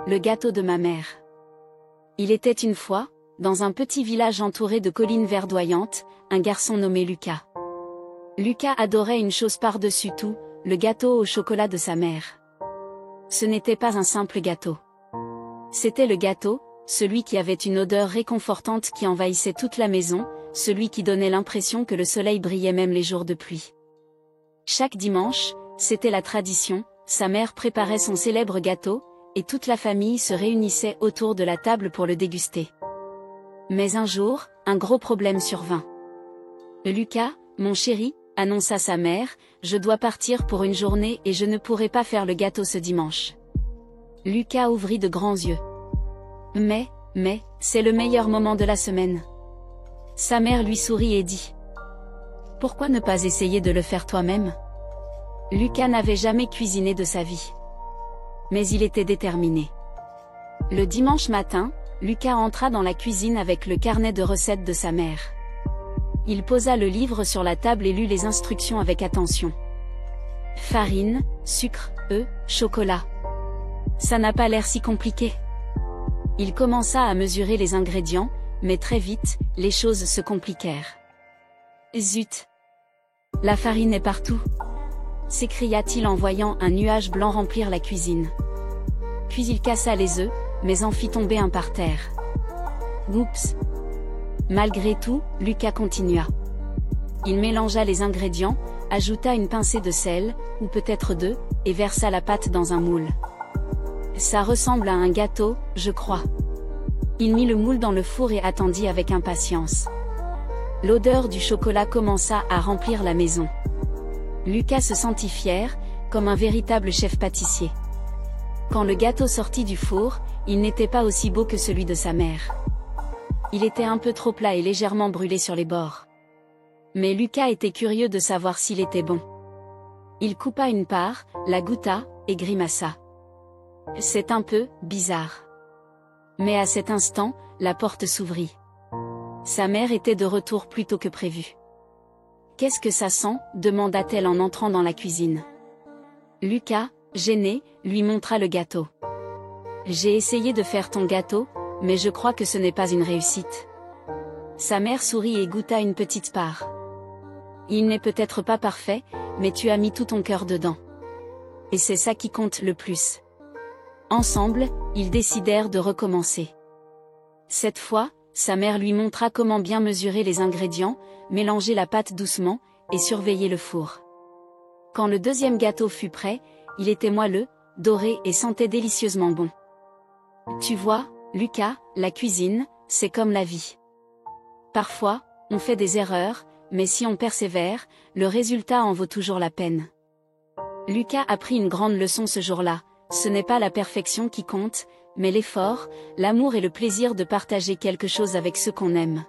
Le gâteau de ma mère. Il était une fois, dans un petit village entouré de collines verdoyantes, un garçon nommé Lucas. Lucas adorait une chose par-dessus tout, le gâteau au chocolat de sa mère. Ce n'était pas un simple gâteau. C'était le gâteau, celui qui avait une odeur réconfortante qui envahissait toute la maison, celui qui donnait l'impression que le soleil brillait même les jours de pluie. Chaque dimanche, c'était la tradition, sa mère préparait son célèbre gâteau, et toute la famille se réunissait autour de la table pour le déguster. Mais un jour, un gros problème survint. Lucas, mon chéri, annonça sa mère, je dois partir pour une journée et je ne pourrai pas faire le gâteau ce dimanche. Lucas ouvrit de grands yeux. Mais, c'est le meilleur moment de la semaine. Sa mère lui sourit et dit. Pourquoi ne pas essayer de le faire toi-même? Lucas n'avait jamais cuisiné de sa vie. Mais il était déterminé. Le dimanche matin, Lucas entra dans la cuisine avec le carnet de recettes de sa mère. Il posa le livre sur la table et lut les instructions avec attention. Farine, sucre, œufs, chocolat. Ça n'a pas l'air si compliqué. Il commença à mesurer les ingrédients, mais très vite, les choses se compliquèrent. Zut! La farine est partout! S'écria-t-il en voyant un nuage blanc remplir la cuisine. Puis il cassa les œufs, mais en fit tomber un par terre. Oups! Malgré tout, Lucas continua. Il mélangea les ingrédients, ajouta une pincée de sel, ou peut-être deux, et versa la pâte dans un moule. Ça ressemble à un gâteau, je crois. Il mit le moule dans le four et attendit avec impatience. L'odeur du chocolat commença à remplir la maison. Lucas se sentit fier, comme un véritable chef pâtissier. Quand le gâteau sortit du four, il n'était pas aussi beau que celui de sa mère. Il était un peu trop plat et légèrement brûlé sur les bords. Mais Lucas était curieux de savoir s'il était bon. Il coupa une part, la goûta, et grimaça. C'est un peu bizarre. Mais à cet instant, la porte s'ouvrit. Sa mère était de retour plus tôt que prévu. Qu'est-ce que ça sent? Demanda-t-elle en entrant dans la cuisine. Lucas, gêné, lui montra le gâteau. J'ai essayé de faire ton gâteau, mais je crois que ce n'est pas une réussite. Sa mère sourit et goûta une petite part. Il n'est peut-être pas parfait, mais tu as mis tout ton cœur dedans. Et c'est ça qui compte le plus. Ensemble, ils décidèrent de recommencer. Cette fois, sa mère lui montra comment bien mesurer les ingrédients, mélanger la pâte doucement, et surveiller le four. Quand le deuxième gâteau fut prêt, il était moelleux, doré et sentait délicieusement bon. Tu vois, Lucas, la cuisine, c'est comme la vie. Parfois, on fait des erreurs, mais si on persévère, le résultat en vaut toujours la peine. Lucas apprit une grande leçon ce jour-là. Ce n'est pas la perfection qui compte, mais l'effort, l'amour et le plaisir de partager quelque chose avec ceux qu'on aime.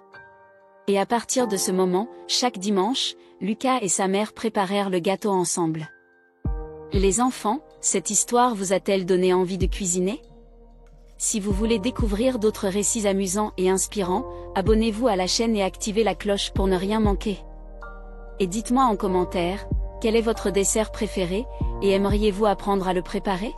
Et à partir de ce moment, chaque dimanche, Lucas et sa mère préparèrent le gâteau ensemble. Les enfants, cette histoire vous a-t-elle donné envie de cuisiner? Si vous voulez découvrir d'autres récits amusants et inspirants, abonnez-vous à la chaîne et activez la cloche pour ne rien manquer. Et dites-moi en commentaire, quel est votre dessert préféré, et aimeriez-vous apprendre à le préparer?